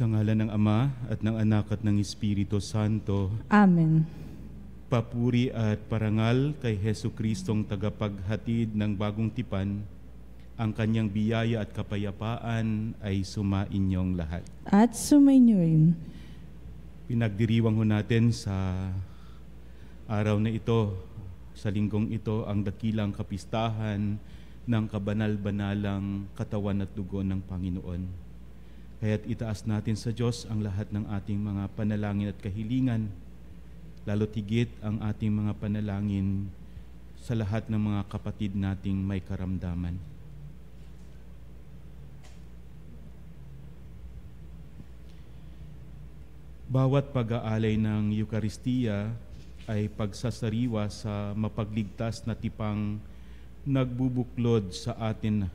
Sa ngalan ng Ama at ng Anak at ng Espiritu Santo. Amen. Papuri at parangal kay Jesucristong tagapaghatid ng bagong tipan. Ang kanyang biyaya at kapayapaan ay sumainyong lahat. At sumainyo rin. Pinagdiriwang ho natin sa araw na ito, sa linggong ito, ang dakilang kapistahan ng kabanal-banalang katawan at dugo ng Panginoon. Kaya't itaas natin sa Diyos ang lahat ng ating mga panalangin at kahilingan, lalo tigit ang ating mga panalangin sa lahat ng mga kapatid nating may karamdaman. Bawat pag-aalay ng Eukaristiya ay pagsasariwa sa mapagligtas na tipang nagbubuklod sa atin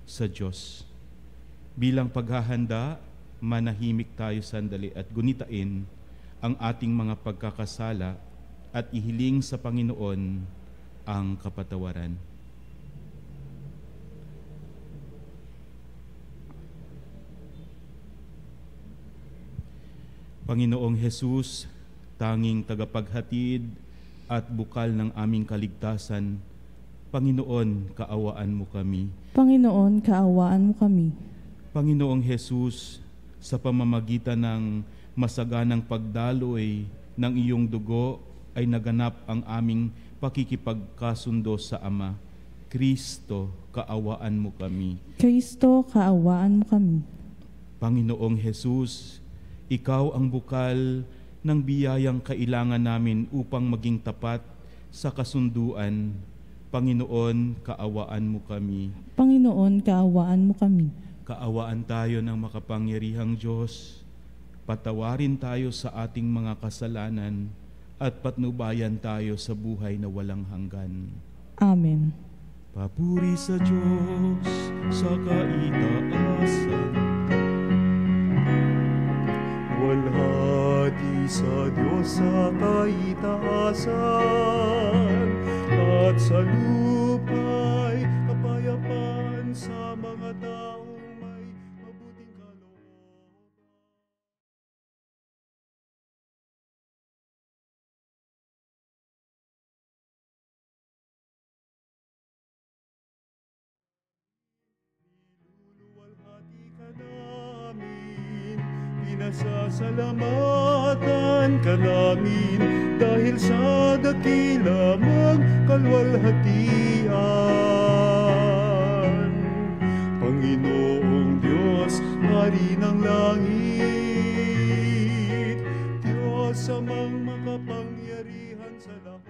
sa Diyos. Bilang paghahanda, manahimik tayo sandali at gunitain ang ating mga pagkakasala at ihiling sa Panginoon ang kapatawaran. Panginoong Hesus, tanging tagapaghatid at bukal ng aming kaligtasan, Panginoon, kaawaan mo kami. Panginoon, kaawaan mo kami. Panginoong Hesus, sa pamamagitan ng masaganang pagdaloy ng iyong dugo ay naganap ang aming pakikipagkasundo sa Ama. Kristo, kaawaan mo kami. Kristo, kaawaan mo kami. Panginoong Hesus, ikaw ang bukal ng biyayang kailangan namin upang maging tapat sa kasunduan. Panginoon, kaawaan mo kami. Panginoon, kaawaan mo kami. Kaawaan tayo ng makapangyarihang Diyos. Patawarin tayo sa ating mga kasalanan at patnubayan tayo sa buhay na walang hanggan. Amen. Papuri sa Diyos sa kaitaasan. Walhati sa Diyos sa kaitaasan, at sa lupa'y kapayapaan sa mga taong may mabuting kalooban. Niluluwalhati ka namin, pinasasalamatan ka namin, dahil sa dakila mong kalwalhatian. Panginoong Diyos, Hari ng langit, Diyos amang makapangyarihan sa lahat.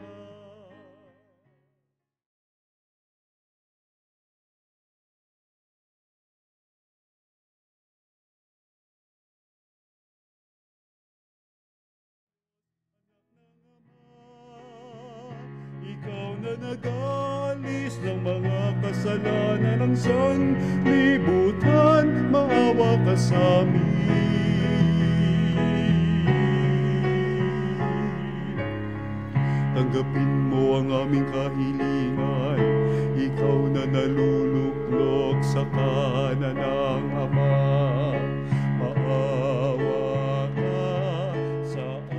Ikaw na nag-alis ng mga kasalanan ng sanlibutan, maawa ka sa amin. Tanggapin mo ang aming kahilingan, ikaw na naluluklok sa kanan ng Ama. Maawa ka sa amin.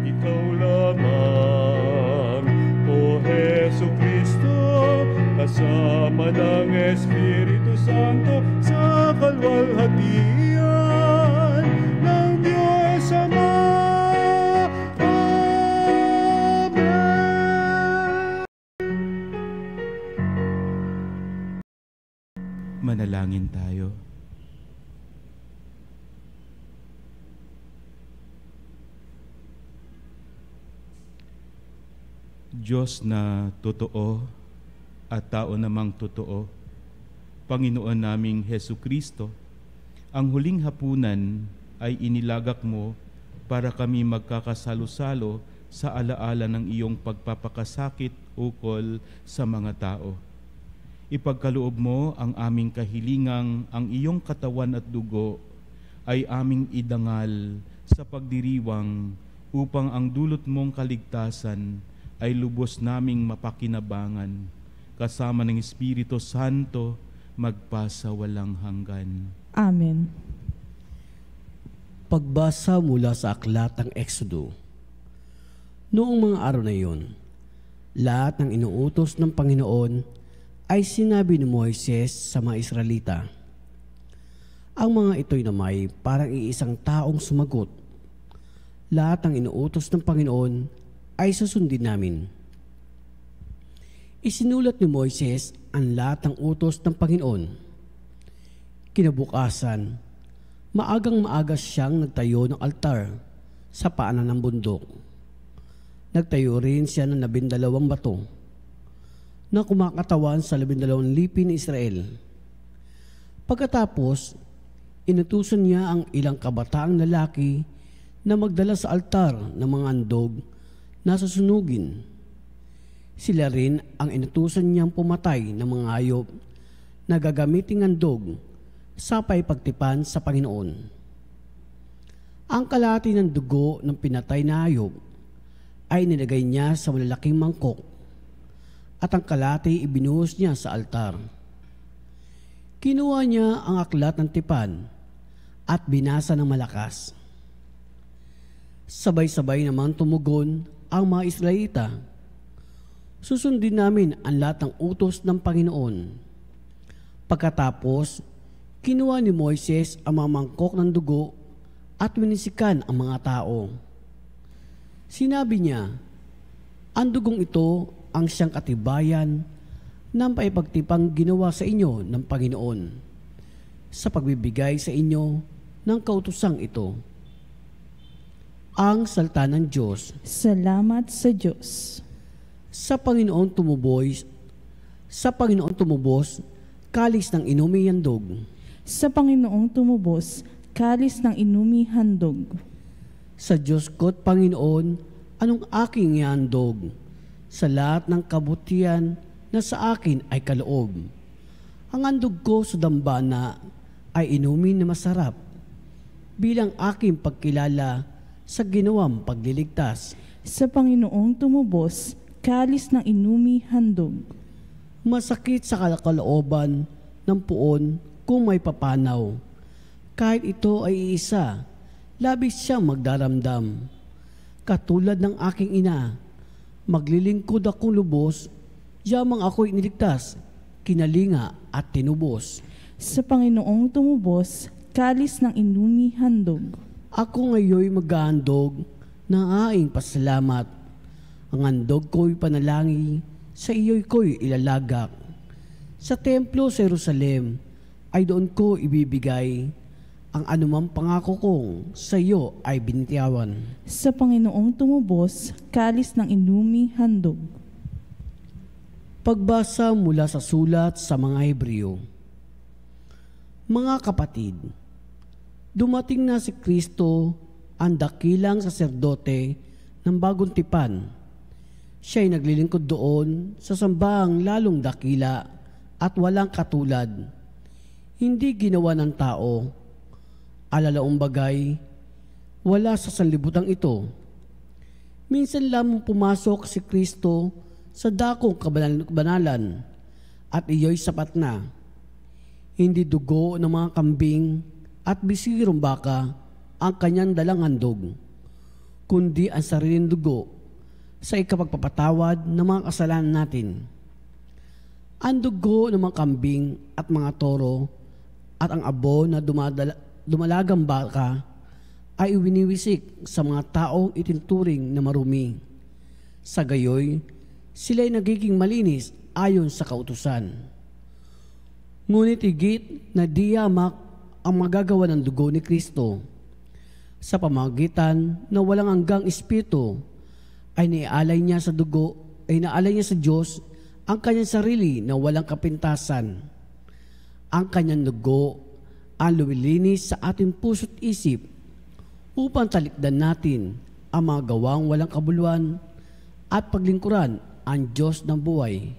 Ikaw lamang, O Jesucristo, kasama ng Espiritu Santo sa kalwalhatian ng Diyos Ama. Amen. Manalangin tayo. Diyos na totoo at tao namang totoo, Panginoon naming Jesucristo, ang huling hapunan ay inilagak mo para kami magkakasalo-salo sa alaala ng iyong pagpapakasakit ukol sa mga tao. ipagkaloob mo ang aming kahilingang ang iyong katawan at dugo ay aming idangal sa pagdiriwang upang ang dulot mong kaligtasan ay lubos naming mapakinabangan kasama ng Espiritu Santo magpasawalang hanggan. Amen. Pagbasa mula sa aklat ng Exodo. Noong mga araw na iyon, lahat ng inuutos ng Panginoon ay sinabi ni Moises sa mga Israelita. Ang mga ito'y namay parang iisang taong sumagot. Lahat ng inuutos ng Panginoon ay susundin namin. Isinulat ni Moises ang lahat ng utos ng Panginoon. Kinabukasan, maagang-maaga siyang nagtayo ng altar sa paanan ng bundok. Nagtayo rin siya ng 12 bato na kumakatawan sa 12 lipi ni Israel. Pagkatapos, inutusan niya ang ilang kabataang lalaki na magdala sa altar ng mga handog na susunugin. Sila rin ang inutusan niyang pumatay ng mga hayop na gagamiting handog sa paipagtipan sa Panginoon. Ang kalahati ng dugo ng pinatay na hayop ay nilagay niya sa malalaking mangkok at ang kalahati ibinuhos niya sa altar. Kinuha niya ang aklat ng tipan at binasa ng malakas. Sabay-sabay naman tumugon ang mga Israelita. Susundin namin ang lahat ng utos ng Panginoon. Pagkatapos, kinuha ni Moises ang mga mangkok ng dugo at winisikan ang mga tao. Sinabi niya, ang dugong ito ang siyang katibayan ng paipagtipang ginawa sa inyo ng Panginoon sa pagbibigay sa inyo ng kautosang ito. Ang salita ng Diyos. Salamat sa Diyos. Sa Panginoon tumubos, kalis ng inumi handog. Sa Panginoong tumubos, kalis ng inumi handog. Sa Diyos ko't Panginoon, anong aking ihandog? Sa lahat ng kabutihan na sa akin ay kaloob. Ang handog ko sa dambana ay inumin na masarap, bilang aking pagkilala sa ginawang pagliligtas. Sa Panginoong tumubos, kalis ng inumi handog. Masakit sa kalooban ng puon kung may papanaw. Kahit ito ay iisa, labis siyang magdaramdam. Katulad ng aking ina, maglilingkod akong lubos, yamang ako'y iniligtas, kinalinga at tinubos. Sa Panginoong tumubos, kalis ng inumi handog. Ako ngayoy maghahandog ng aing pasalamat. Ang handog ko'y panalangin, sa iyo'y ko'y ilalagak. Sa templo sa Jerusalem ay doon ko ibibigay ang anumang pangako kong sa iyo ay binitiyawan. Sa Panginoong tumubos, kalis ng inumi handog. Pagbasa mula sa sulat sa mga Hebreo. Mga kapatid, dumating na si Kristo, ang dakilang saserdote ng bagong tipan. Siya'y naglilingkod doon sa sambahang lalong dakila at walang katulad. Hindi ginawa ng tao. Alalaong bagay, wala sa sanlibutan ito. Minsan lamang pumasok si Kristo sa dakong kabanalan at iyo'y sapat na. Hindi dugo ng mga kambing at bisirong baka ang kanyang dalang handog, kundi ang sariling dugo sa ikapagpapatawad ng mga kasalanan natin. Ang dugo ng mga kambing at mga toro at ang abo na dumalagang baka ay winiwisik sa mga taong itinturing na marumi. Sa gayoy, sila'y nagiging malinis ayon sa kautusan. Ngunit higit na diyamak ang magagawa ng dugo ni Kristo. Sa pamamagitan na walang hanggang espiritu, ay naalay niya sa Diyos ang kanyang sarili na walang kapintasan. Ang kanyang dugo ang lumilinis sa ating puso't isip upang talikdan natin ang mga gawang walang kabuluhan at paglingkuran ang Diyos ng buhay.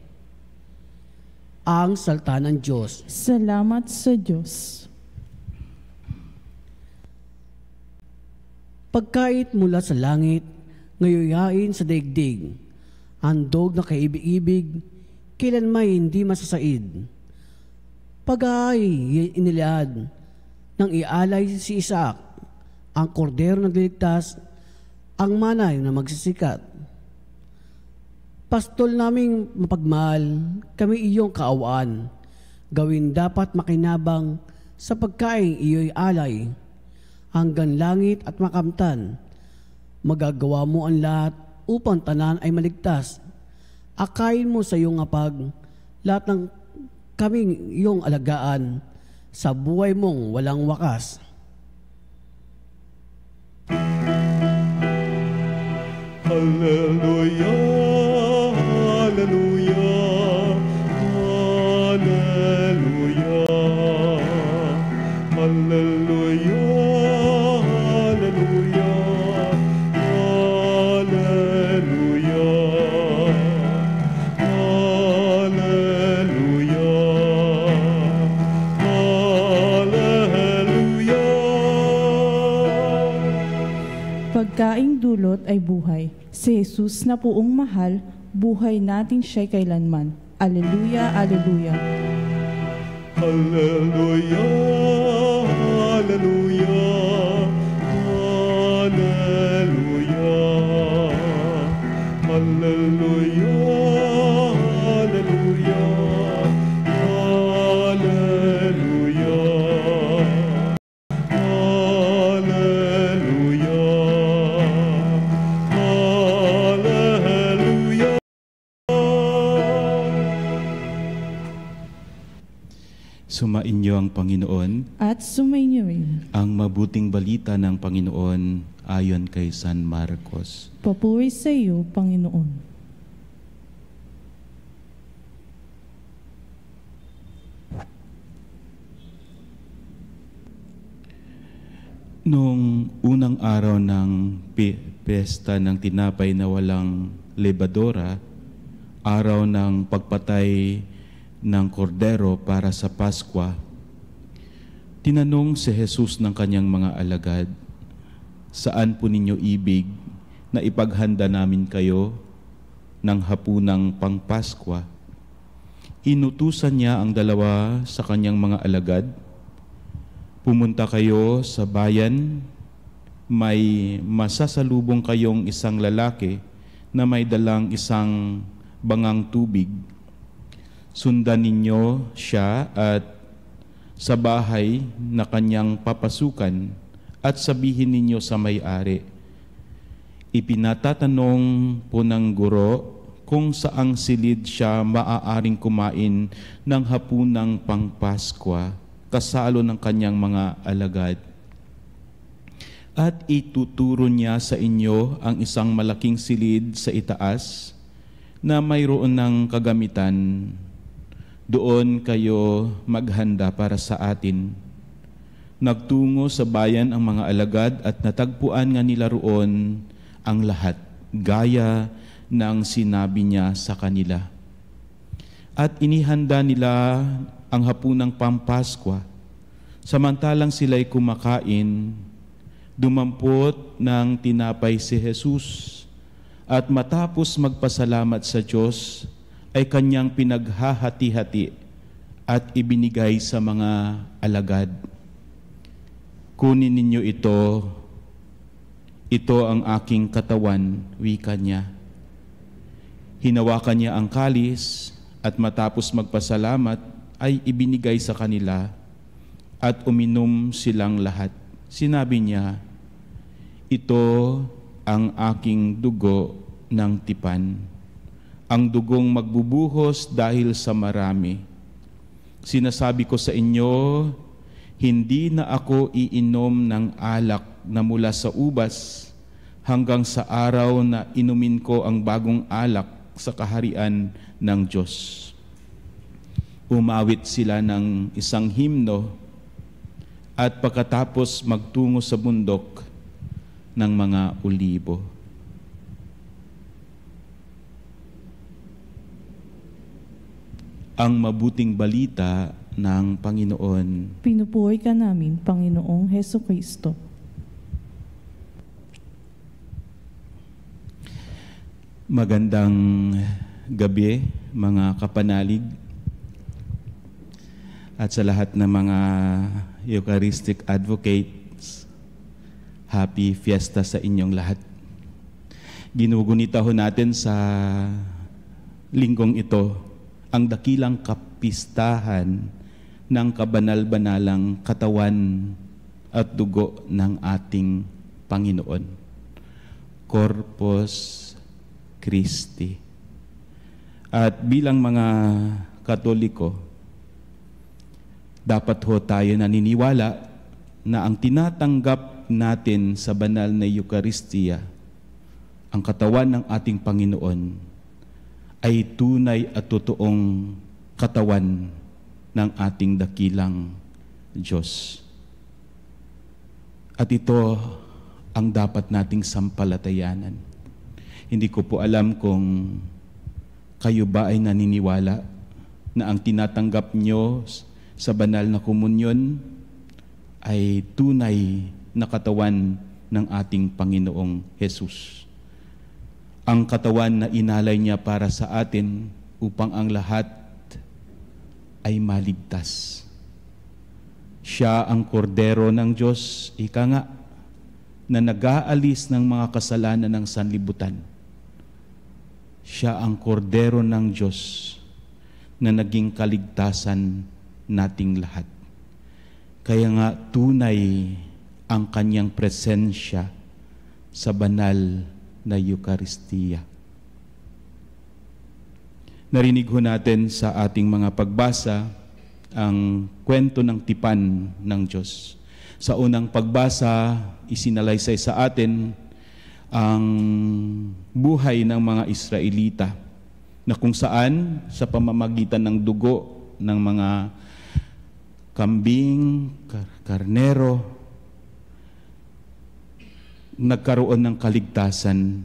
ang salita ng Diyos. Salamat sa Diyos. Pagkait mula sa langit, ngayoyain sa daigdig, handog na kaibig-ibig, kailanmay hindi masasaid. Pag-ay inilaad, nang ialay si Isaac, ang kordero na niligtas, ang manay na magsisikat. Pastol naming mapagmahal, kami iyong kaawaan. Gawin dapat makinabang sa pagkain iyo'y alay. Hanggang langit at makamtan, magagawa mo ang lahat upang tanan ay maligtas. Akayin mo sa iyong apag, lahat ng kaming iyong alagaan, sa buhay mong walang wakas. Hallelujah, hallelujah, hallelujah, hallelujah, hallelujah, hallelujah, hallelujah. Pagkaing dulot ay buhay. Si Jesus na poong mahal, buhay natin siya'y kailanman. Alleluia, alleluia. Hallelujah, hallelujah, hallelujah, hallelujah, hallelujah, hallelujah, hallelujah, hallelujah. Sumainyo ang Panginoon. At sumainyo rin. Ang mabuting balita ng Panginoon ayon kay San Marcos. Papuri sa iyo, Panginoon. Noong unang araw ng piyesta ng tinapay na walang lebadora, araw ng pagpatay ng kordero para sa Paskwa, tinanong si Jesus ng kanyang mga alagad, "Saan po ninyo ibig na ipaghanda namin kayo ng hapunang pangpaskwa?" Inutusan niya ang dalawa sa kanyang mga alagad, "Pumunta kayo sa bayan, may masasalubong kayong isang lalaki na may dalang isang bangang tubig. Sundan ninyo siya at sa bahay na kanyang papasukan at sabihin ninyo sa may-ari, ipinatatanong po ng guro kung saang silid siya maaaring kumain ng hapunang pangpaskwa kasalo ng kanyang mga alagad. At ituturo niya sa inyo ang isang malaking silid sa itaas na mayroon ng kagamitan. Doon kayo maghanda para sa atin." Nagtungo sa bayan ang mga alagad at natagpuan nga nila roon ang lahat, gaya ng sinabi niya sa kanila. At inihanda nila ang hapunang pampaskwa. Samantalang sila'y kumakain, dumampot ng tinapay si Jesus at matapos magpasalamat sa Diyos, ay kanyang pinaghahati-hati at ibinigay sa mga alagad. "Kunin ninyo ito, ito ang aking katawan," wika niya. Hinawakan niya ang kalis at matapos magpasalamat ay ibinigay sa kanila at uminom silang lahat. Sinabi niya, "Ito ang aking dugo ng tipan, ang dugong magbubuhos dahil sa marami. Sinasabi ko sa inyo, hindi na ako iinom ng alak na mula sa ubas hanggang sa araw na inumin ko ang bagong alak sa kaharian ng Diyos." Umawit sila ng isang himno at pagkatapos magtungo sa bundok ng mga Olibo. ang mabuting balita ng Panginoon. Pinupuri ka namin, Panginoong Heso Kristo. Magandang gabi, mga kapanalig, at sa lahat ng mga Eucharistic advocates, happy fiesta sa inyong lahat. Ginugunita ho natin sa linggong ito ang dakilang kapistahan ng kabanal-banalang katawan at dugo ng ating Panginoon. Corpus Christi. At bilang mga Katoliko, dapat ho tayo naniniwala na ang tinatanggap natin sa banal na Eucharistia, ang katawan ng ating Panginoon, ay tunay at totoong katawan ng ating dakilang Diyos. At ito ang dapat nating sampalatayanan. Hindi ko po alam kung kayo ba ay naniniwala na ang tinatanggap nyo sa banal na komunyon ay tunay na katawan ng ating Panginoong Jesus. Ang katawan na inalay niya para sa atin upang ang lahat ay maligtas. Siya ang kordero ng Diyos, ika nga, na nag-aalis ng mga kasalanan ng sanlibutan. Siya ang kordero ng Diyos na naging kaligtasan nating lahat. Kaya nga tunay ang kanyang presensya sa banal na Eucharistia. Narinig ho natin sa ating mga pagbasa ang kwento ng tipan ng Diyos. Sa unang pagbasa, isinalaysay sa atin ang buhay ng mga Israelita na kung saan sa pamamagitan ng dugo ng mga kambing, karnero, nagkaroon ng kaligtasan.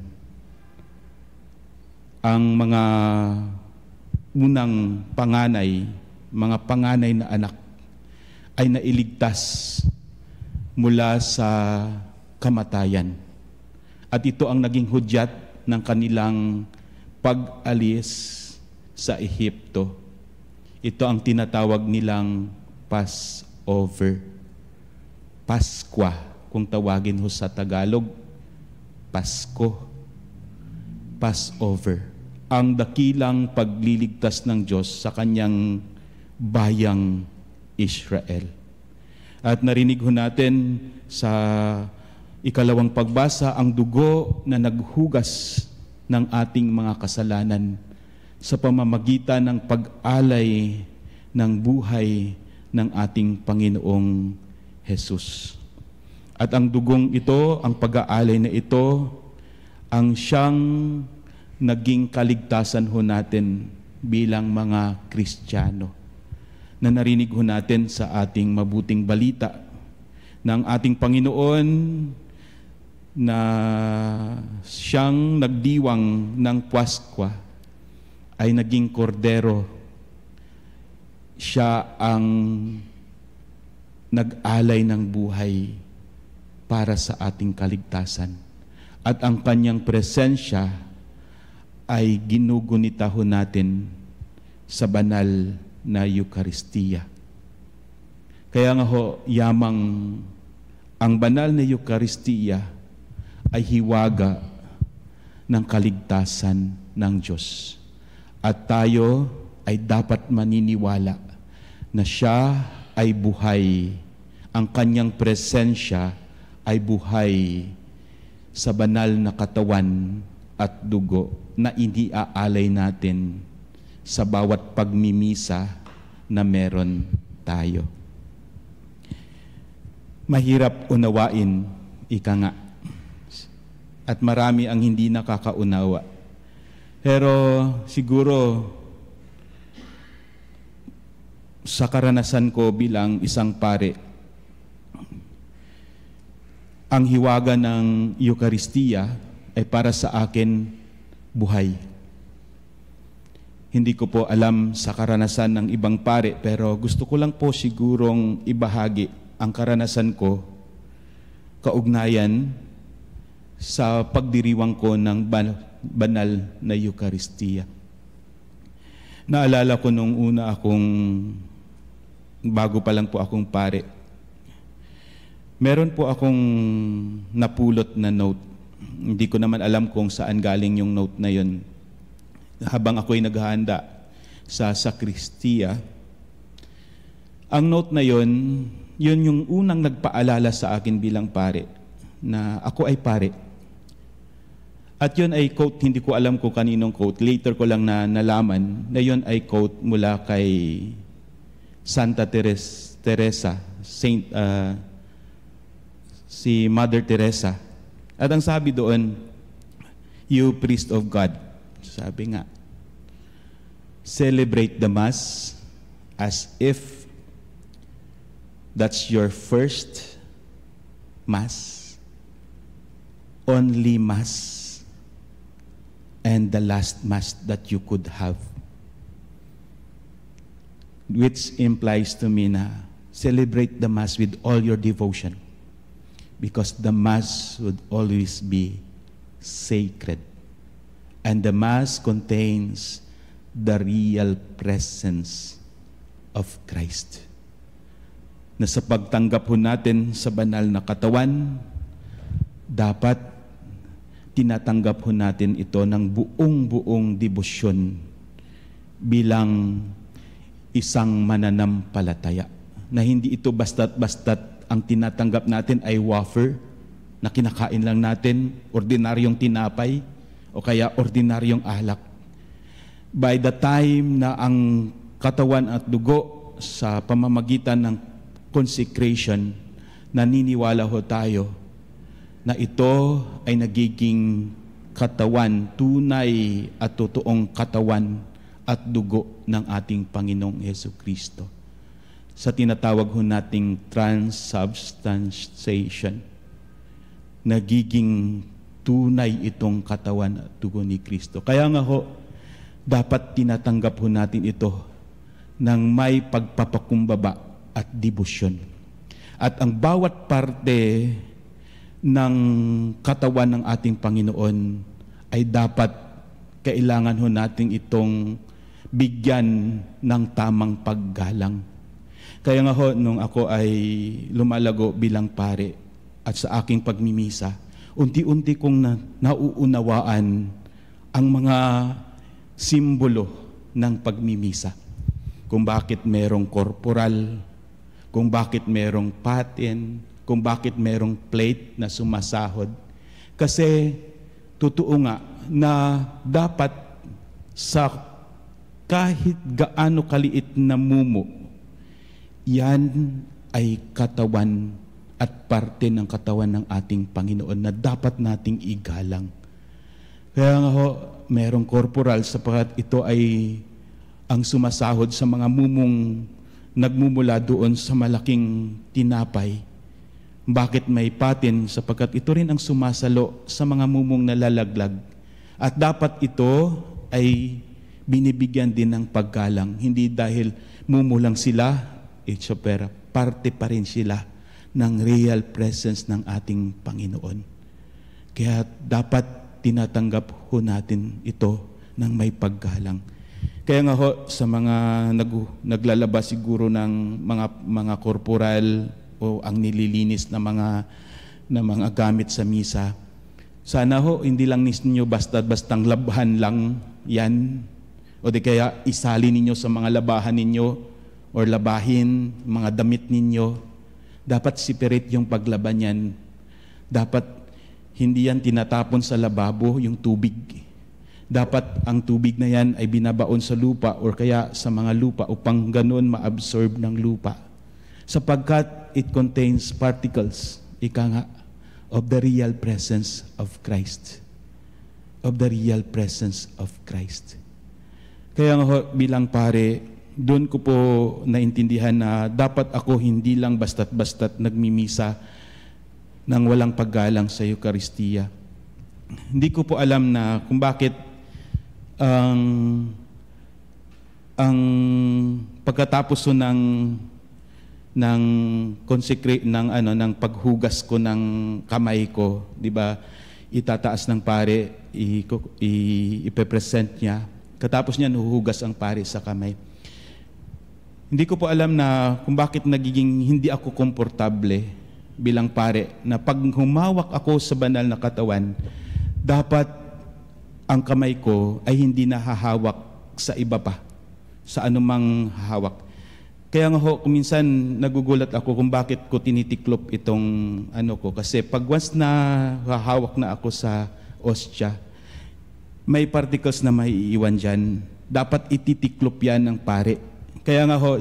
Ang mga unang panganay, mga panganay na anak ay nailigtas mula sa kamatayan. At ito ang naging hudyat ng kanilang pag-alis sa Ehipto. Ito ang tinatawag nilang Passover. Paskwa, kung tawagin ho sa Tagalog, Pasko. Passover. Ang dakilang pagliligtas ng Diyos sa kanyang bayang Israel. At narinig ho natin sa ikalawang pagbasa, ang dugo na naghugas ng ating mga kasalanan sa pamamagitan ng pag-alay ng buhay ng ating Panginoong Jesus. At ang dugong ito, ang pag-aalay na ito, ang siyang naging kaligtasan ho natin bilang mga Kristiyano. Na narinig ho natin sa ating mabuting balita ng ating Panginoon na siyang nagdiwang ng Paskwa ay naging kordero. Siya ang nag-alay ng buhay para sa ating kaligtasan. At ang kanyang presensya ay ginugunita ho natin sa banal na Eucharistia. Kaya nga ho, yamang ang banal na Eucharistia ay hiwaga ng kaligtasan ng Diyos. At tayo ay dapat maniniwala na siya ay buhay. Ang kanyang presensya ay buhay sa banal na katawan at dugo na iniaalay natin sa bawat pagmimisa na meron tayo. Mahirap unawain, ika nga. At marami ang hindi nakakaunawa. Pero siguro sa karanasan ko bilang isang pare, ang hiwaga ng Eucharistia ay para sa akin buhay. Hindi ko po alam sa karanasan ng ibang pare, pero gusto ko lang po sigurong ibahagi ang karanasan ko kaugnayan sa pagdiriwang ko ng banal na Eucharistia. Naalala ko nung una bago pa lang po akong pare, meron po akong napulot na note. Hindi ko naman alam kung saan galing yung note na yun. Habang ako'y naghahanda sa sakristia, ang note na yun yung unang nagpaalala sa akin bilang pare na ako ay pare. At yun ay quote, hindi ko alam kung kaninong quote. Later ko lang nalaman na yun ay quote mula kay Santa Teresa, si Mother Teresa. At ang sabi doon, "You priest of God," sabi nga, "celebrate the Mass as if that's your first Mass, only Mass, and the last Mass that you could have." Which implies to me na celebrate the Mass with all your devotion, because the Mass would always be sacred. And the Mass contains the real presence of Christ. Na sa pagtanggap ho natin sa banal na katawan, dapat tinatanggap ho natin ito ng buong debosyon bilang isang mananampalataya. Na hindi ito basta't ang tinatanggap natin ay wafer na kinakain lang natin, ordinaryong tinapay, o kaya ordinaryong alak. By the time na ang katawan at dugo sa pamamagitan ng consecration, naniniwala ho tayo na ito ay nagiging katawan, tunay at totoong katawan at dugo ng ating Panginoong Jesucristo. Sa tinatawag ho nating transubstantiation, nagiging tunay itong katawan at dugo ni Kristo. Kaya nga ho, dapat tinatanggap ho natin ito ng may pagpapakumbaba at debosyon. At ang bawat parte ng katawan ng ating Panginoon ay dapat kailangan ho natin itong bigyan ng tamang paggalang. Kaya nga ho, nung ako ay lumalago bilang pare at sa aking pagmimisa, unti-unti kong nauunawaan ang mga simbolo ng pagmimisa. Kung bakit merong corporal, kung bakit merong paten, kung bakit merong plate na sumasahod. Kasi totoo nga na dapat sa kahit gaano kaliit na mumo, yan ay katawan at parte ng katawan ng ating Panginoon na dapat nating igalang. Kaya nga ho, merong corporal sapagkat ito ay ang sumasahod sa mga mumong nagmumula doon sa malaking tinapay. Bakit may patin? Sapagkat ito rin ang sumasalo sa mga mumong nalalaglag. At dapat ito ay binibigyan din ng paggalang. Hindi dahil mumo lang sila, pero parte pa rin sila ng real presence ng ating Panginoon. Kaya dapat tinatanggap ho natin ito ng may paggalang. Kaya nga ho, sa mga naglalabas siguro ng mga korporal o ang nililinis na mga gamit sa misa, sana ho, hindi lang ninyo basta-bastang labhan lang yan, o di kaya isali ninyo sa mga labahan ninyo o labahin mga damit ninyo. Dapat separate yung paglaban yan. Dapat hindi yan tinatapon sa lababo, yung tubig. Dapat ang tubig na yan ay binabaon sa lupa o kaya sa mga lupa upang ganun ma-absorb ng lupa. Sapagkat it contains particles, ika nga, of the real presence of Christ. Of the real presence of Christ. Kaya nga bilang pare, doon ko po naintindihan na dapat ako hindi lang basta't-basta't nagmimisa ng walang paggalang sa Eucharistia. Hindi ko po alam na kung bakit ang ang pagkatapos ho ng ng paghugas ko ng kamay ko, 'di ba? Itataas ng pare, ipe-present niya. Katapos niyan huhugas ang pare sa kamay. Hindi ko po alam na kung bakit nagiging hindi ako komportable bilang pare na pag humawak ako sa banal na katawan, dapat ang kamay ko ay hindi nahahawak sa iba pa, sa anumang hawak. Kaya nga ho, minsan nagugulat ako kung bakit ko tinitiklop itong ko. Kasi pag once na hahawak na ako sa ostya, may particles na maiiwan dyan. Dapat ititiklop yan ng pare. Kaya nga ho,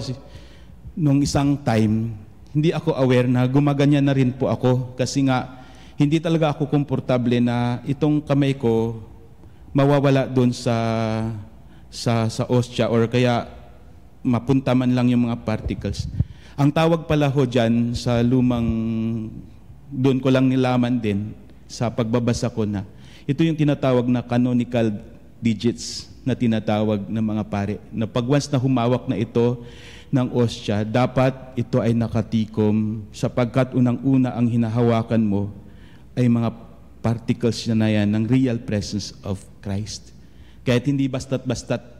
nung isang time, hindi ako aware na gumaganyan na rin po ako. Kasi nga, hindi talaga ako komportable na itong kamay ko mawawala doon sa ostya or kaya mapunta man lang yung mga particles. Ang tawag pala ho dyan sa lumang, doon ko lang nilaman din sa pagbabasa ko na, ito yung tinatawag na canonical digits na tinatawag ng mga pare. Na pag once na humawak na ito ng ostya, dapat ito ay nakatikom sapagkat unang-una ang hinahawakan mo ay mga particles na yan ng real presence of Christ. Kahit hindi basta't-basta't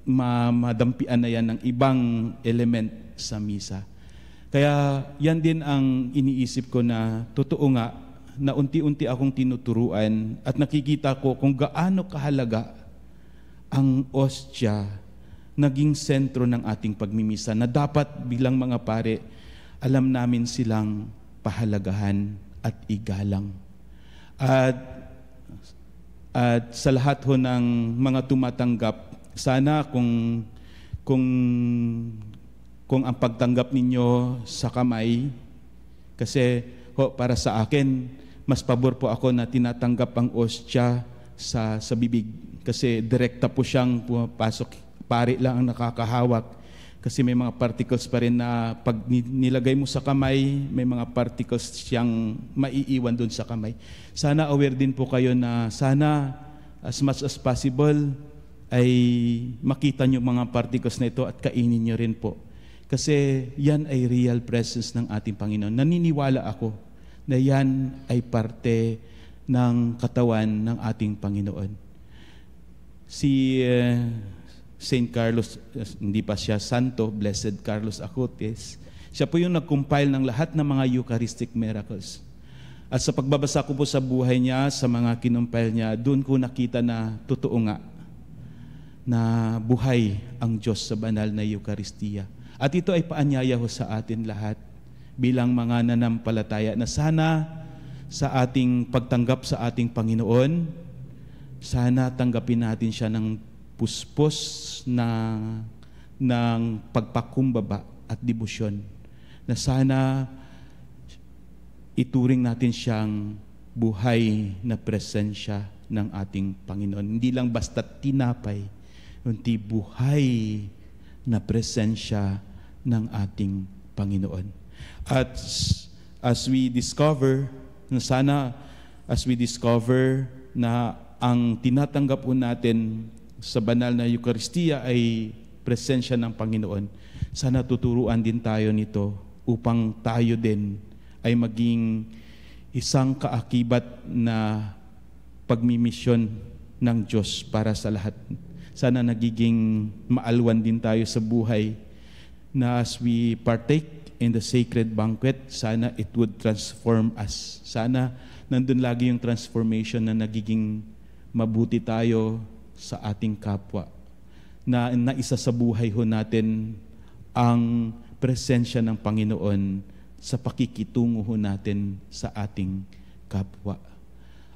madampian na yan ng ibang element sa misa. Kaya yan din ang iniisip ko na totoo nga na unti-unti akong tinuturuan at nakikita ko kung gaano kahalaga ang ostya naging sentro ng ating pagmimisa na dapat bilang mga pare alam namin silang pahalagahan at igalang. At sa lahat ho ng mga tumatanggap, sana kung ang pagtanggap ninyo sa kamay, kasi para sa akin, mas pabor po ako na tinatanggap ang ostya sa bibig. Kasi direkta po siyang pumapasok, pare lang ang nakakahawak. Kasi may mga particles pa rin na pag nilagay mo sa kamay, may mga particles siyang maiiwan doon sa kamay. Sana aware din po kayo na sana as much as possible, ay makita nyo mga particles na ito at kainin nyo rin po. Kasi yan ay real presence ng ating Panginoon. Naniniwala ako na yan ay parte ng katawan ng ating Panginoon. Si Saint Carlos, hindi pa siya santo, Blessed Carlos Acutis, siya po yung nag-compile ng lahat ng mga Eucharistic miracles. At sa pagbabasa ko po sa buhay niya, sa mga kinumpile niya, doon ko nakita na totoo nga, na buhay ang Diyos sa banal na Eucharistia. At ito ay paanyaya ho sa atin lahat bilang mga nanampalataya na sana sa ating pagtanggap sa ating Panginoon, sana tanggapin natin siya ng puspos ng pagpakumbaba at debosyon, na sana ituring natin siyang buhay na presensya ng ating Panginoon. Hindi lang basta tinapay, kundi buhay na presensya ng ating Panginoon. At as we discover na ang tinatanggap po natin sa banal na Eucharistia ay presensya ng Panginoon, sana tuturuan din tayo nito upang tayo din ay maging isang kaakibat na pagmimisyon ng Diyos para sa lahat. Sana nagiging maalwan din tayo sa buhay na as we partake in the sacred banquet, sana it would transform us. Sana nandun lagi yung transformation na nagiging mabuti tayo sa ating kapwa. Na isa sa buhay ho natin ang presensya ng Panginoon sa pakikitungo ho natin sa ating kapwa.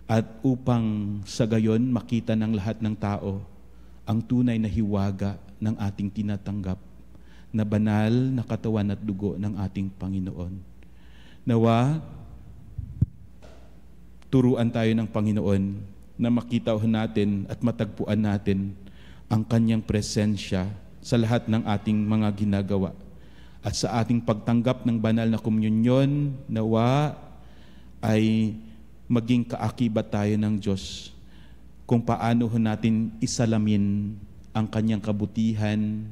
At upang sa gayon makita ng lahat ng tao ang tunay na hiwaga ng ating tinatanggap na banal na katawan at dugo ng ating Panginoon. Nawa, turuan tayo ng Panginoon na makita natin at matagpuan natin ang Kanyang presensya sa lahat ng ating mga ginagawa. At sa ating pagtanggap ng banal na komunyon, nawa ay maging kaakibat tayo ng Diyos kung paano natin isalamin ang Kanyang kabutihan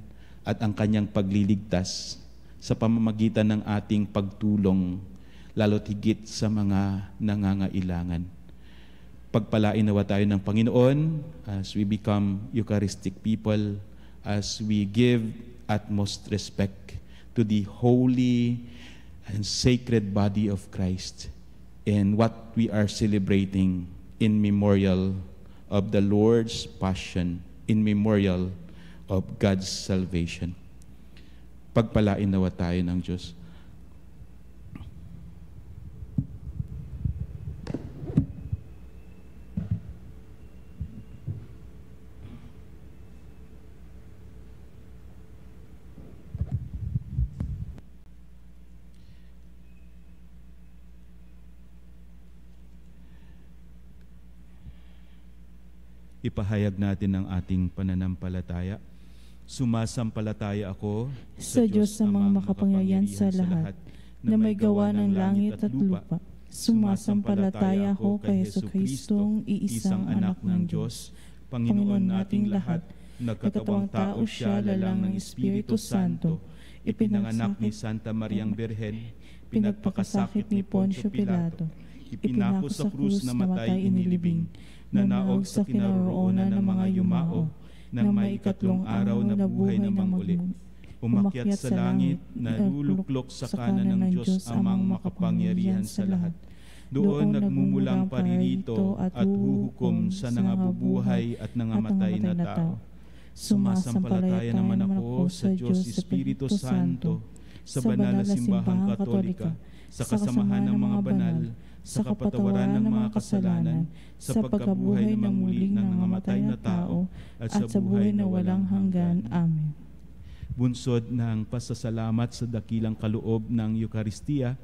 at ang kanyang pagliligtas sa pamamagitan ng ating pagtulong lalo't higit sa mga nangangailangan. Pagpalain nawa tayo ng Panginoon as we become Eucharistic people, as we give utmost respect to the holy and sacred body of Christ and what we are celebrating in memorial of the Lord's Passion, in memorial of God's salvation. Pagpalain nawa tayo ng Diyos. Ipahayag natin ang ating pananampalataya. Sumasampalataya ako sa Diyos amang makapangyarihan sa lahat, na may gawa ng langit at lupa. Sumasampalataya ako kay Jesucristong iisang anak ng Diyos, Panginoon nating lahat, nagkatawang tao siya lalang ng Espiritu Santo, ipinanganak ni Santa Mariang Birhen, pinagpakasakit ni Poncio Pilato, ipinako sa krus na matay inilibing, nanaog sa kinaroroonan ng mga yumao, nang may ikatlong araw na buhay na manguli. Umakyat sa langit, naluluklok sa kanan ng Diyos amang makapangyarihan sa lahat. Doon nagmumulang paririto at huhukom sa nangabubuhay at nangamatay na tao. Sumasampalataya naman ako sa Diyos Espiritu Santo, sa banal na simbahang katolika, sa kasamahan ng mga banal, sa kapatawaran ng mga kasalanan, sa pagkabuhay ng muling ng nangamatay na tao, at sa buhay na walang hanggan. Amen. Bunsod ng pasasalamat sa dakilang kaloob ng Eukaristiya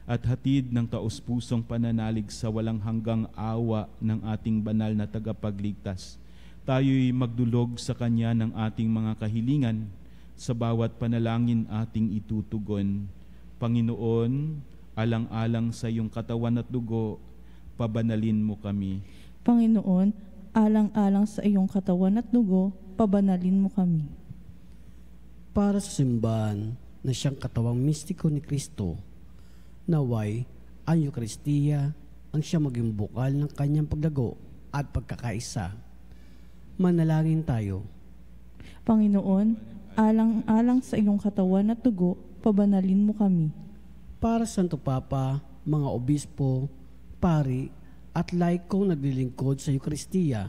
at hatid ng taos-pusong pananalig sa walang hanggang awa ng ating banal na tagapagligtas, tayo'y magdulog sa Kanya ng ating mga kahilingan sa bawat panalangin ating itutugon. Panginoon, alang-alang sa iyong katawan at dugo, pabanalin mo kami. Panginoon, alang-alang sa iyong katawan at dugo, pabanalin mo kami. Para sa simbahan na siyang katawang mistiko ni Kristo, naway ang Eukaristiya ang siya maging bukal ng kanyang paglago at pagkakaisa. Manalangin tayo. Panginoon, alang-alang sa iyong katawan at dugo, pabanalin mo kami. Para sa Santo Papa, mga obispo, pari, at laikong naglilingkod sa Eukaristiya,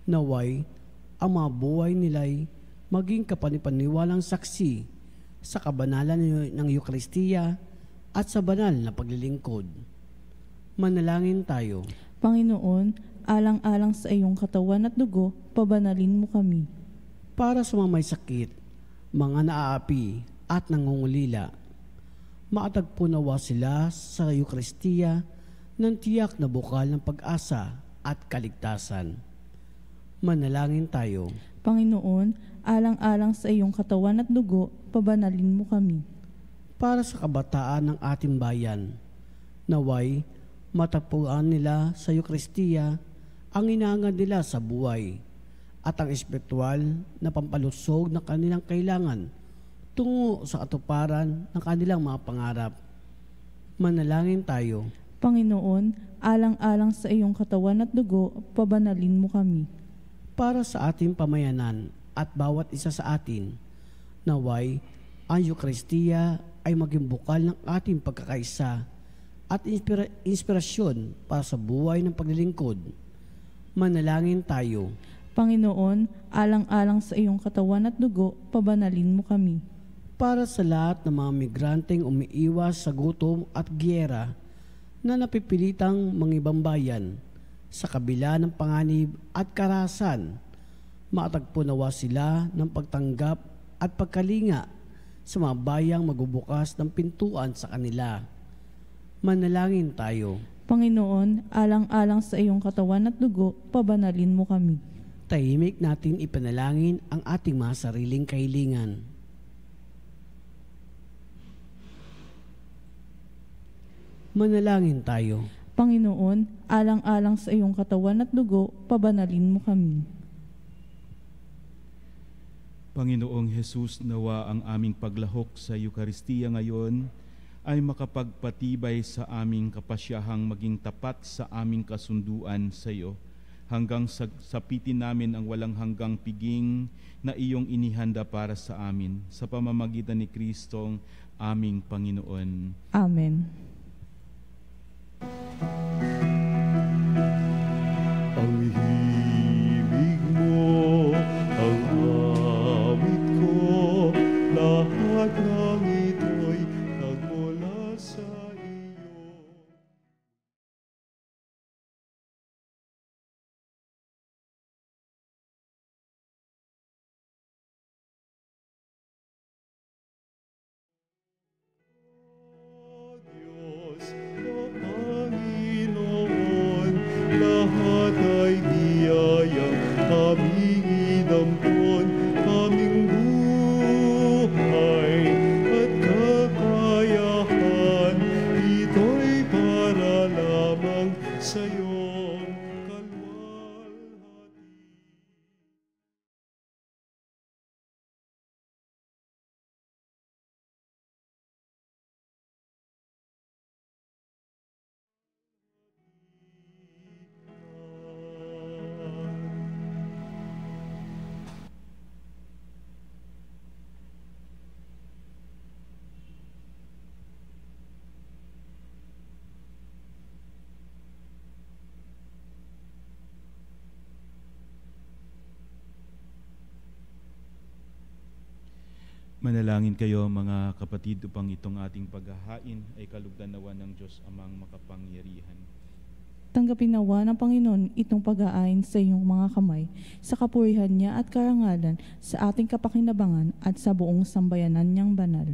naway ang mga buhay nila'y maging kapanipaniwalang saksi sa kabanalan ng Eukaristiya at sa banal na paglilingkod. Manalangin tayo. Panginoon, alang-alang sa iyong katawan at dugo, pabanalin mo kami. Para sa mga may sakit, mga naaapi at nangungulila, maatagpo nawa sila sa Eukaristiya ng tiyak na bukal ng pag-asa at kaligtasan. Manalangin tayo. Panginoon, alang-alang sa iyong katawan at dugo, pabanalin mo kami. Para sa kabataan ng ating bayan, naway matagpuan nila sa Eukaristiya ang inangad nila sa buhay at ang espiritual na pampalusog na kanilang kailangan tungo sa katuparan ng kanilang mga pangarap. Manalangin tayo. Panginoon, alang-alang sa iyong katawan at dugo, pabanalin mo kami. Para sa ating pamayanan at bawat isa sa atin, naway ang Eukaristiya ay maging bukal ng ating pagkakaisa at inspirasyon para sa buhay ng paglilingkod. Manalangin tayo. Panginoon, alang-alang sa iyong katawan at dugo, pabanalin mo kami. Para sa lahat ng mga migranteng umiiwas sa gutom at giyera na napipilitang mangibang bayan sa kabila ng panganib at karahasan, maatagpo nawa sila ng pagtanggap at pagkalinga sa mga bayang magbubukas ng pintuan sa kanila. Manalangin tayo. Panginoon, alang-alang sa iyong katawan at dugo, pabanalin mo kami. Tahimik natin ipanalangin ang ating mga sariling kahilingan. Manalangin tayo. Panginoon, alang-alang sa iyong katawan at dugo, pabanalin mo kami. Panginoong Hesus, nawa ang aming paglahok sa Eukaristiya ngayon ay makapagpatibay sa aming kapasyahang maging tapat sa aming kasunduan sa iyo, hanggang sapitin namin ang walang hanggang piging na iyong inihanda para sa amin, sa pamamagitan ni Kristong aming Panginoon. Amen. Ang himig mo, ang awit ko, lahat ng ito'y nagmula sa iyo. O Diyos, o Panginoon, lahat ay biyayang aming inampon, aming buhay at kakayahan, ito'y para lamang sa iyong kalwalhati. Manalangin kayo mga kapatid upang itong ating paghahain ay kalugdan nawa ng Diyos amang makapangyarihan. Tanggapin nawa ng Panginoon itong pag-aayin sa iyong mga kamay, sa kapurihan niya at karangalan, sa ating kapakinabangan at sa buong sambayanan niyang banal.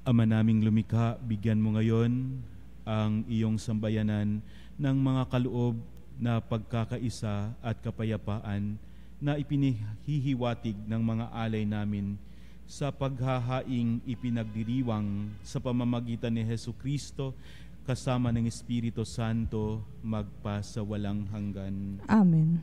Ama naming lumikha, bigyan mo ngayon ang iyong sambayanan ng mga kaloob na pagkakaisa at kapayapaan na ipinihihiwatig ng mga alay namin sa paghahaing ipinagdiriwang sa pamamagitan ni Hesukristo kasama ng Espiritu Santo magpa sa walang hanggan. Amen.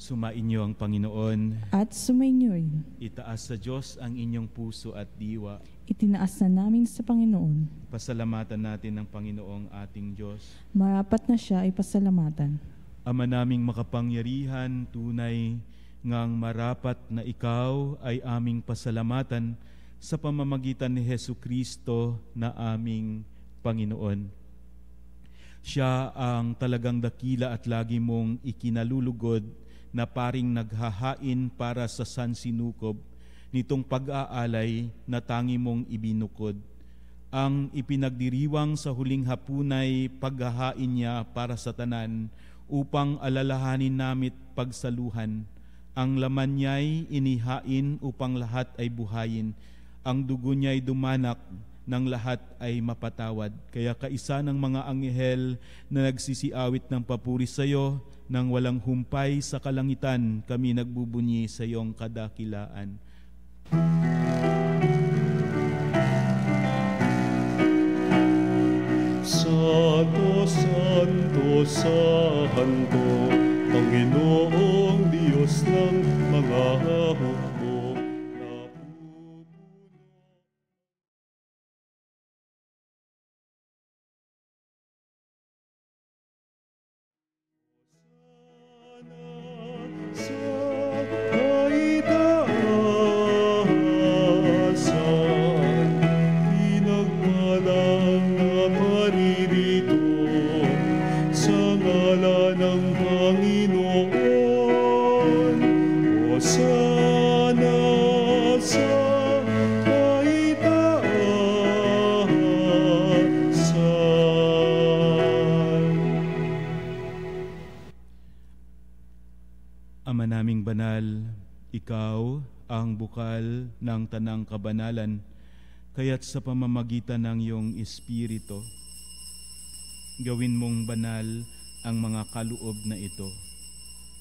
Sumainyo ang Panginoon. At sumainyo rin. Itaas sa Diyos ang inyong puso at diwa. Itinaas na namin sa Panginoon. Pasalamatan natin ang Panginoong ating Diyos. Marapat na siya ay pasalamatan. Ama naming makapangyarihan, tunay ngang marapat na ikaw ay aming pasalamatan sa pamamagitan ni Hesukristo na aming Panginoon. Siya ang talagang dakila at lagi mong ikinalulugod na paring naghahain para sa sansinukob nitong pag-aalay na tangi mong ibinukod. Ang ipinagdiriwang sa huling hapunay paghahain niya para sa tanan upang alalahanin namit pagsaluhan. Ang laman niya'y inihain upang lahat ay buhayin. Ang dugo niya'y dumanak ng lahat ay mapatawad. Kaya kaisa ng mga anghel na nagsisiawit ng papuri sa iyo, nang walang humpay sa kalangitan, kami nagbubunyi sa iyong kadakilaan. Santo, Santo, Santo, Panginoong Diyos ng mga hukbo, napupuno. Sa kaitaasan, pinagpalang na paririto sa ngalan ng Panginoon. Hosana sa kaitaasan. Ama naming banal, ikaw ang bukal ng tanang kabanalan, kaya't sa pamamagitan ng iyong Espiritu, gawin mong banal ang mga kaloob na ito,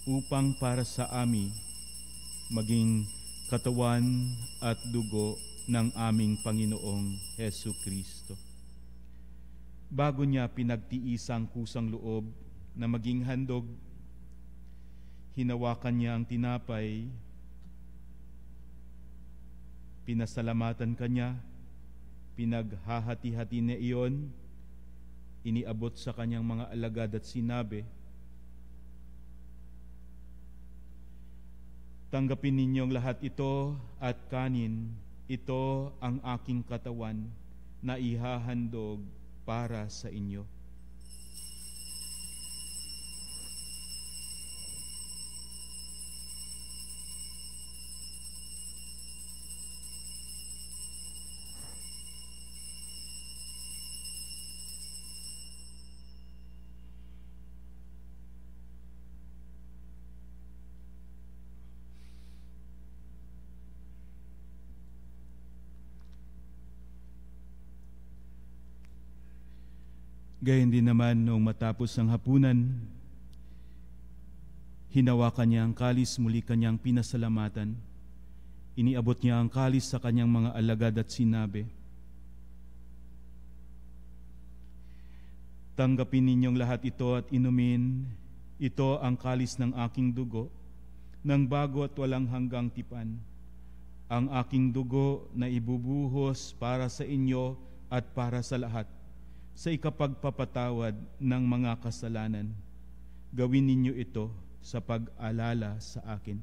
upang para sa amin maging katawan at dugo ng aming Panginoong Hesukristo. Bago niya pinagtiisang kusang loob na maging handog, hinawakan niya ang tinapay, pinasalamatan kanya, pinaghahati-hati niya iyon, iniabot sa kanyang mga alagad at sinabi, "Tanggapin ninyong lahat ito at kanin, ito ang aking katawan na ihahandog para sa inyo." Gayon din naman noong matapos ang hapunan, hinawakan niya ang kalis, muli kanyang pinasalamatan. Iniabot niya ang kalis sa kanyang mga alagad at sinabi, "Tanggapin ninyong lahat ito at inumin, ito ang kalis ng aking dugo, ng bago at walang hanggang tipan, ang aking dugo na ibubuhos para sa inyo at para sa lahat, sa ikapagpapatawad ng mga kasalanan. Gawin ninyo ito sa pag-alala sa akin."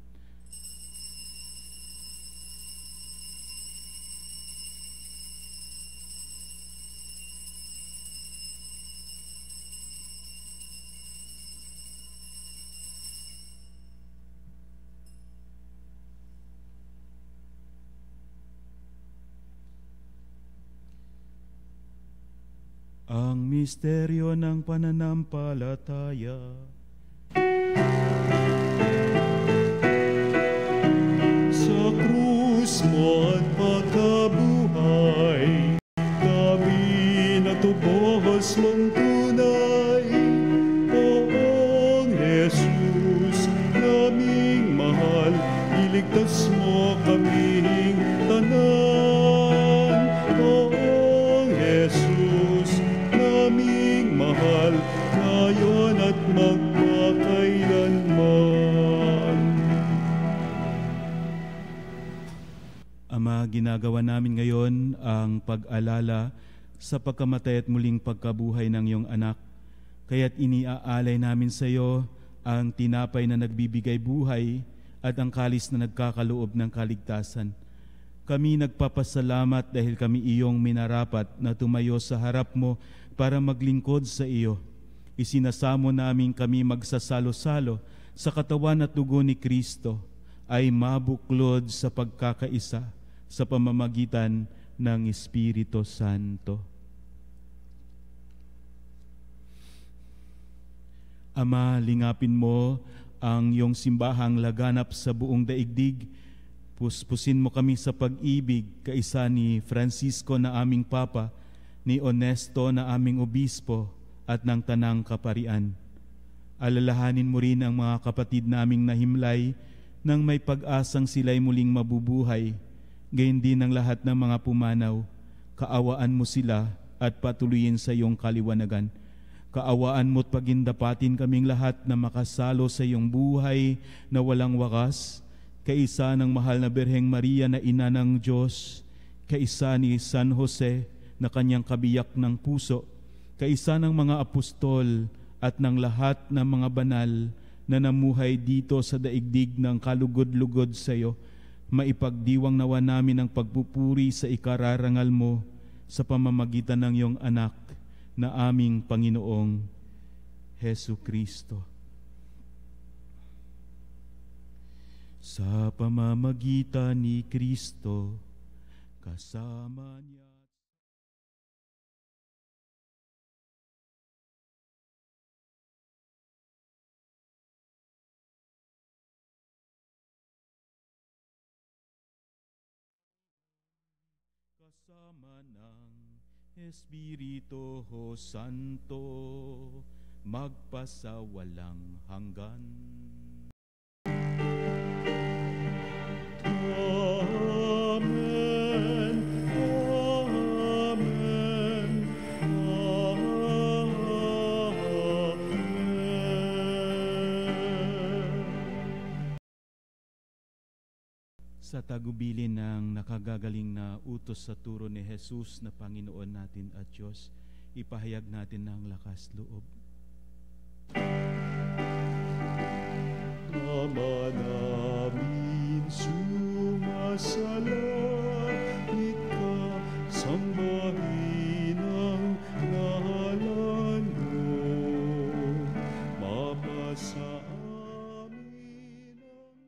Ang misteryo ng pananampalataya. Sa krus mo at pagkabuhay, kami natubos mong tunay. Poong Jesus, naming mahal, iligtas mo kaming tanan. Poong Jesus, naming mahal, ngayon at magpakailanman. Ama, ginagawa namin ngayon ang pag-alala sa pagkamatay at muling pagkabuhay ng iyong anak. Kaya't iniaalay namin sa iyo ang tinapay na nagbibigay buhay at ang kalis na nagkakaloob ng kaligtasan. Kami nagpapasalamat dahil kami iyong minarapat na tumayo sa harap mo para maglingkod sa iyo. Isinasamo namin kami magsasalo-salo sa katawan at dugo ni Kristo ay mabuklod sa pagkakaisa sa pamamagitan ng Espiritu Santo. Ama, lingapin mo ang iyong simbahang laganap sa buong daigdig. Puspusin mo kami sa pag-ibig kaisa ni Francisco na aming Papa, ni Onesto na aming Obispo at ng Tanang Kaparian. Alalahanin mo rin ang mga kapatid naming nahimlay nang may pag-asang sila'y muling mabubuhay. Gayon din ang lahat ng mga pumanaw. Kaawaan mo sila at patuloyin sa iyong kaliwanagan. Kaawaan mo't pagindapatin kaming lahat na makasalo sa iyong buhay na walang wakas, kaisa ng mahal na Birheng Maria na ina ng Diyos, kaisa ni San Jose na kanyang kabiyak ng puso, kaisa ng mga apostol at ng lahat ng mga banal na namuhay dito sa daigdig ng kalugod-lugod sa iyo. Maipagdiwang nawa namin ang pagpupuri sa ikararangal mo sa pamamagitan ng iyong anak na aming Panginoong Hesu Kristo. Sa pamamagitan ni Kristo, kasama niya kasama ng Espiritu Santo, magpasawalang hanggan. Amen, Amen, Sa tagubilin ng nakagagaling na utos sa turo ni Jesus na Panginoon natin at Diyos, ipahayag natin ng lakas loob. Ama namin, sumasalangit ka, sambahin ang ngalan mo. Mapasa amin ang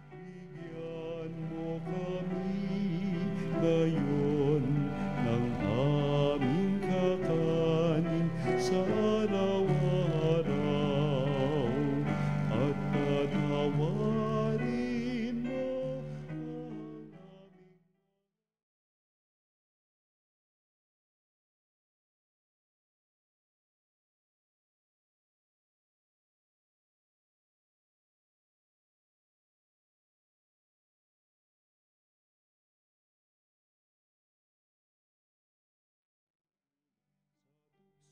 bigyan mo kami ngayon ng aming kakanin sa araw-araw, at patawarin mo ang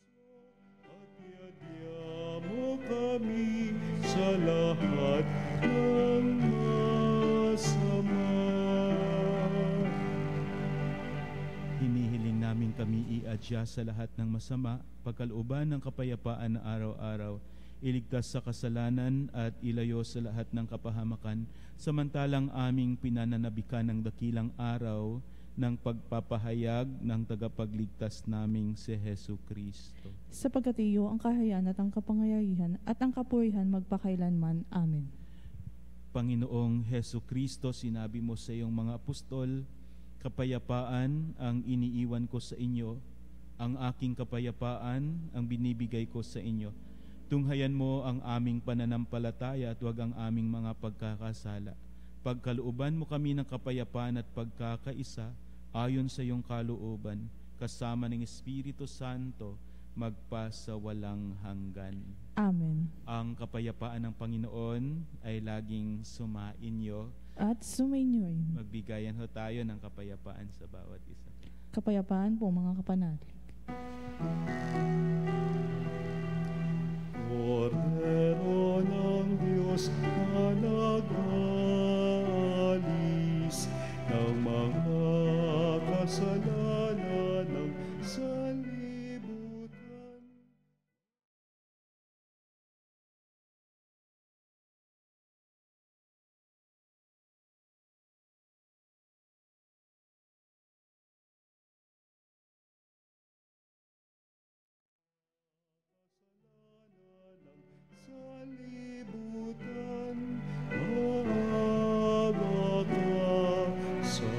aming at iadya mo kami sa lahat ng masama. Hinihiling namin kami iadya sa lahat ng masama, pagkalooban ng kapayapaan na araw-araw, iligtas sa kasalanan at ilayo sa lahat ng kapahamakan, samantalang aming pinananabikan ng dakilang araw ng pagpapahayag ng tagapagligtas naming si Hesu Kristo. Sapagkat iyo ang kahayaan at ang kapangyarihan at ang kapurihan magpakailanman. Amen. Panginoong Hesu Kristo, sinabi mo sa iyong mga apostol, kapayapaan ang iniiwan ko sa inyo, ang aking kapayapaan ang binibigay ko sa inyo. Tunghayan mo ang aming pananampalataya at huwag ang aming mga pagkakasala. Pagkalooban mo kami ng kapayapaan at pagkakaisa, ayon sa iyong kalooban, kasama ng Espiritu Santo, magpasawalang hanggan. Amen. Ang kapayapaan ng Panginoon ay laging sumainyo. At sumainyo'y Magbigayan ho tayo ng kapayapaan sa bawat isa. kapayapaan po mga kapanalig. Kordero ng Diyos na nag-alis ng mga kasalanan ng sanlibutan. Sanlibutan, maawa ka sa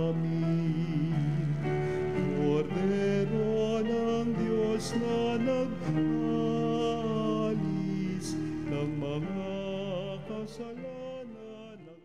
amin. Kordero ng Diyos na nag-alis ng mga kasalanan ng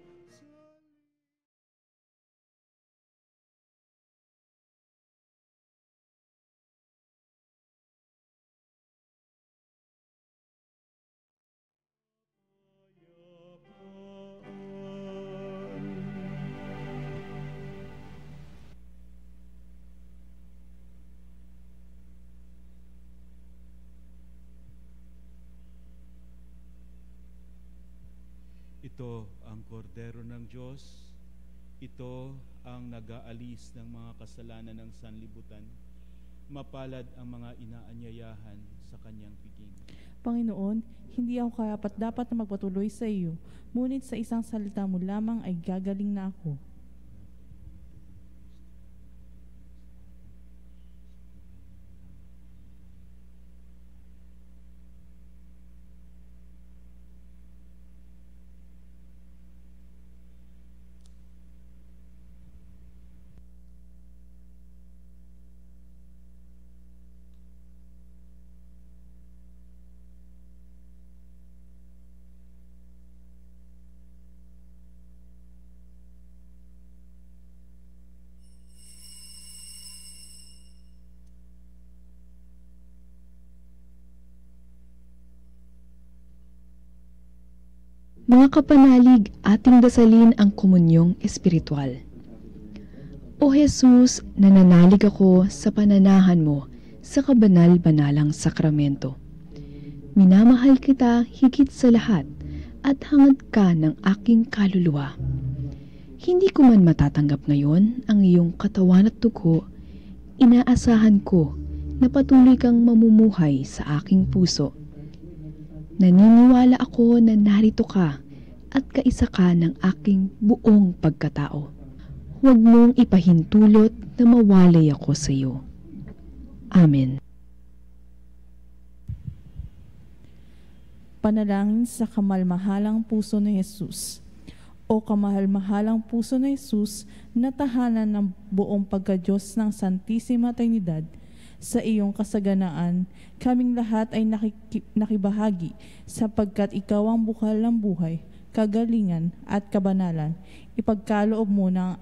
Ito ang kordero ng Diyos. Ito ang nag-aalis ng mga kasalanan ng sanlibutan. Mapalad ang mga inaanyayahan sa kanyang piging. Panginoon, hindi ako karapat-dapat na magpatuloy sa iyo, ngunit sa isang salita mo lamang ay gagaling na ako. Mga kapanalig, ating dasalin ang komunyong espiritual. O Jesus, nananalig ako sa pananahan mo sa kabanal-banalang sakramento. Minamahal kita higit sa lahat at hangad ka ng aking kaluluwa. Hindi ko man matatanggap ngayon ang iyong katawan at dugo, inaasahan ko na patuloy kang mamumuhay sa aking puso. Naniniwala ako na narito ka at kaisa ka ng aking buong pagkatao. Huwag mong ipahintulot na mawalay ako sa iyo. Amen. Panalangin sa kamalmahalang puso ni Jesus. O kamahal-mahalang puso ni Jesus, na tahanan ng buong pagka-Diyos ng Santisima Trinidad, sa iyong kasaganaan, kaming lahat ay nakibahagi sapagkat ikaw ang bukal ng buhay, kagalingan at kabanalan. Ipagkaloob mo na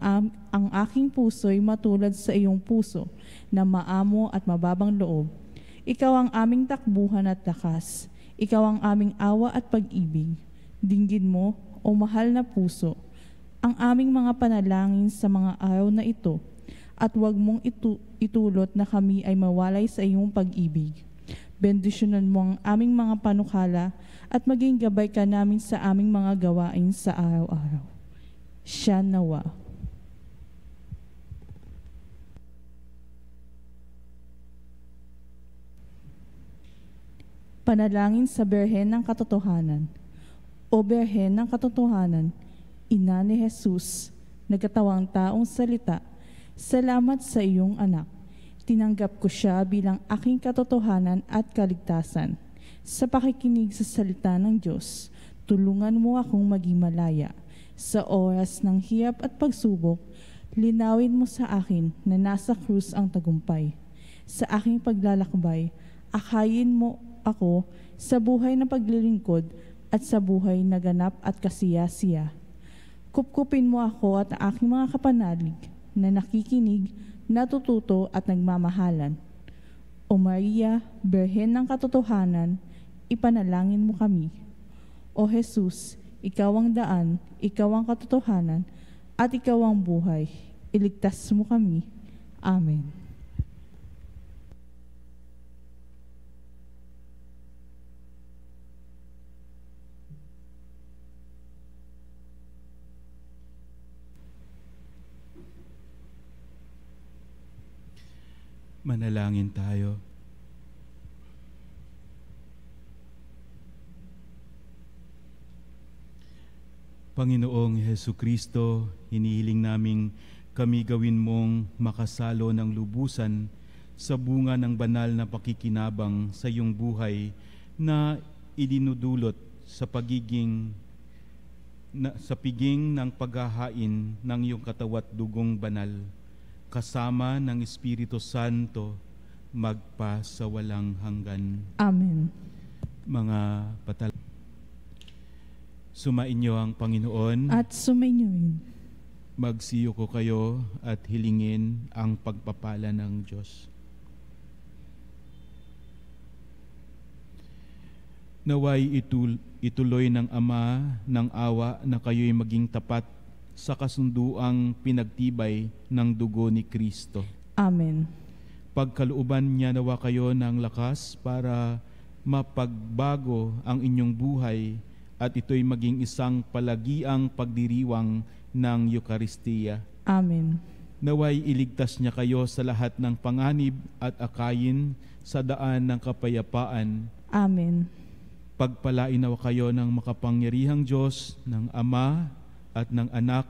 ang aking puso'y matulad sa iyong puso, na maamo at mababang loob. Ikaw ang aming takbuhan at lakas. Ikaw ang aming awa at pag-ibig. Dinggin mo, o mahal na puso, ang aming mga panalangin sa mga araw na ito, at huwag mong itulot na kami ay mawalay sa iyong pag-ibig. Bendisyonan mo ang aming mga panukala at maging gabay ka namin sa aming mga gawain sa araw-araw. Siya nawa. Panalangin sa Birhen ng Katotohanan. O Birhen ng Katotohanan, Ina ni Jesus, nagkatawang taong salita, salamat sa iyong anak. Tinanggap ko siya bilang aking katotohanan at kaligtasan. Sa pakikinig sa salita ng Diyos, tulungan mo akong maging malaya. Sa oras ng hirap at pagsubok, linawin mo sa akin na nasa krus ang tagumpay. Sa aking paglalakbay, akayin mo ako sa buhay na paglilingkod at sa buhay na ganap at kasiya-siya. Kupkupin mo ako at ang aking mga kapanalig na nakikinig, natututo at nagmamahalan. O Maria, Birhen ng Katotohanan, ipanalangin mo kami. O Jesus, ikaw ang daan, ikaw ang katotohanan, at ikaw ang buhay. Iligtas mo kami. Amen. Manalangin tayo. Panginoong Hesukristo, hinihiling naming kami gawin mong makasalo ng lubusan sa bunga ng banal na pakikinabang sa iyong buhay na idinudulot sa piging ng paghahain ng iyong katawan at dugong banal, kasama ng Espiritu Santo, magpa sa walang hanggan. Amen. Mga sumainyo ang Panginoon. At sumainyoin. Magsiyo ko kayo at hilingin ang pagpapala ng Diyos. Naway ituloy ng Ama ng awa na kayo'y maging tapat sa kasunduang pinagtibay ng dugo ni Kristo. Amen. Pagkalooban niya nawa kayo ng lakas para mapagbago ang inyong buhay at ito'y maging isang palagiang pagdiriwang ng Eukaristiya. Amen. Naway iligtas niya kayo sa lahat ng panganib at akayin sa daan ng kapayapaan. Amen. Pagpalain nawa kayo ng makapangyarihang Diyos, ng Ama at ng Anak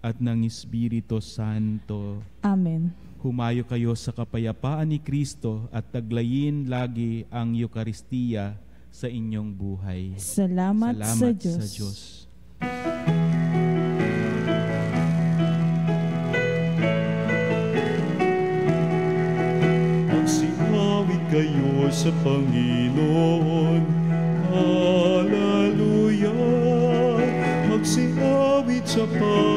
at ng Espiritu Santo. Amen. Humayo kayo sa kapayapaan ni Kristo at taglayin lagi ang Eukaristiya sa inyong buhay. Salamat sa Diyos. Sa Diyos. Magsinawit kayo sa Panginoon. Hallelujah. Magsinawit sa Panginoon.